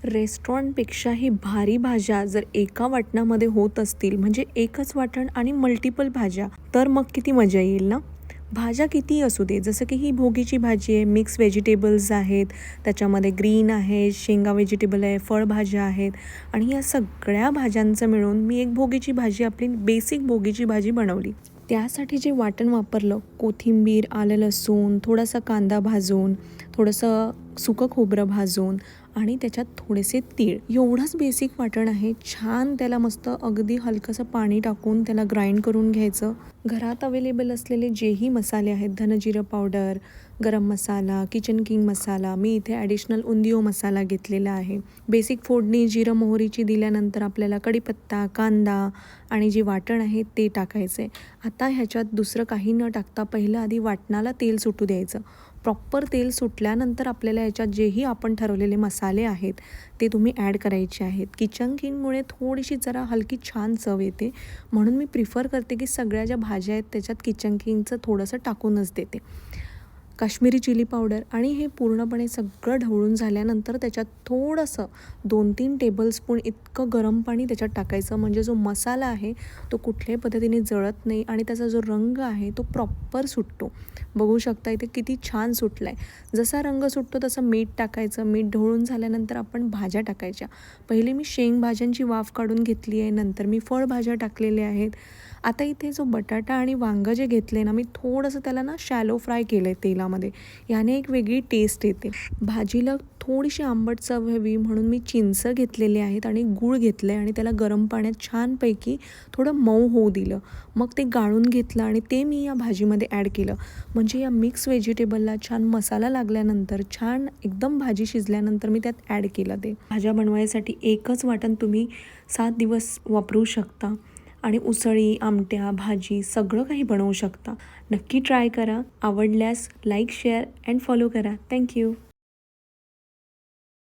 रेस्टॉरंटपेक्षाही भारी भाज्या जर एका वाटणामध्ये होत असतील, म्हणजे एकच वाटण आणि मल्टिपल भाज्या, तर मग किती मजा येईल ना. भाज्या कितीही असू दे, जसं की ही भोगीची भाजी आहे, मिक्स व्हेजिटेबल्स आहेत, त्याच्यामध्ये ग्रीन आहे, शेंगा व्हेजिटेबल आहे, फळभाज्या आहेत आणि या सगळ्या भाज्यांचं मिळून मी एक भोगीची भाजी, आपली बेसिक भोगीची भाजी बनवली. त्यासाठी जे वाटण वापरलं, कोथिंबीर, आलं लसूण, थोडासा कांदा भाजून, थोडंसं सुकं खोबरं भाजून आणि त्याच्यात थोडेसे तीळ, एवढंच बेसिक वाटण आहे. छान त्याला मस्त अगदी हलकंसं पाणी टाकून त्याला ग्राइंड करून घ्यायचं. घरात अवेलेबल असलेले जेही मसाले आहेत, धनजिरं पावडर, गरम मसाला, किचन किंग मसाला, मी इथे ॲडिशनल उंदिओ मसाला घेतलेला आहे. बेसिक फोडणी जिरं मोहरीची दिल्यानंतर आपल्याला कढीपत्ता, कांदा आणि जे वाटण आहे ते टाकायचं आहे. आता ह्याच्यात दुसरं काही न टाकता पहिलं आधी वाटणाला तेल सुटू द्यायचं. प्रॉपर तेल सुटल्यानंतर आपल्याला याच्यात जेही आपण ठरवलेले मसाले आहेत ते तुम्ही ॲड करायचे आहेत. किचन किंगमुळे थोडीशी जरा हलकी छान चव येते, म्हणून मी प्रिफर करते की सगळ्या ज्या भाज्या आहेत त्याच्यात किचन किंगचं थोडंसं टाकूनच देते. काश्मीरी चिली पावडर आणि हे पूर्णपणे सगळं ढवळून झाल्यानंतर त्याच्यात थोडंसं 2-3 टेबलस्पून इतकं गरम पाणी त्याच्यात टाकायचं, म्हणजे जो मसाला आहे तो कुठल्याही पद्धतीने जळत नाही आणि त्याचा जो रंग आहे तो प्रॉपर सुटतो. बघू शकता इथे किती छान सुटला आहे. जसा रंग सुटतो तसं मीठ टाकायचं. मीठ ढवळून झाल्यानंतर आपण भाज्या टाकायच्या. पहिले मी शेंगभाज्यांची वाफ काढून घेतली आहे, नंतर मी फळभाज्या टाकलेल्या आहेत. आता इथे जो बटाटा आणि वांगं जे घेतले ना, मी थोडंसं त्याला ना शॅलो फ्राय केलं आहे तेलामध्ये. याने एक वेगळी टेस्ट येते. भाजीला थोडीशी आंबट चव हवी म्हणून मी चिंच घेतलेले आहेत आणि गूळ घेतलं आहे आणि त्याला गरम पाण्यात छानपैकी थोडं मऊ होऊ दिलं. मग ते गाळून घेतलं आणि ते मी या भाजीमध्ये ॲड केलं. म्हणजे या मिक्स व्हेजिटेबलला छान मसाला लागल्यानंतर, छान एकदम भाजी शिजल्यानंतर मी त्यात ॲड केलं ते. भाज्या बनवायसाठी एकच वाटण तुम्ही 7 दिवस वापरू शकता आणि उसळी, आमट्या, भाजी सगळं काही बनवू शकता. नक्की ट्राय करा. आवडल्यास लाईक, शेअर अँड फॉलो करा. थँक्यू.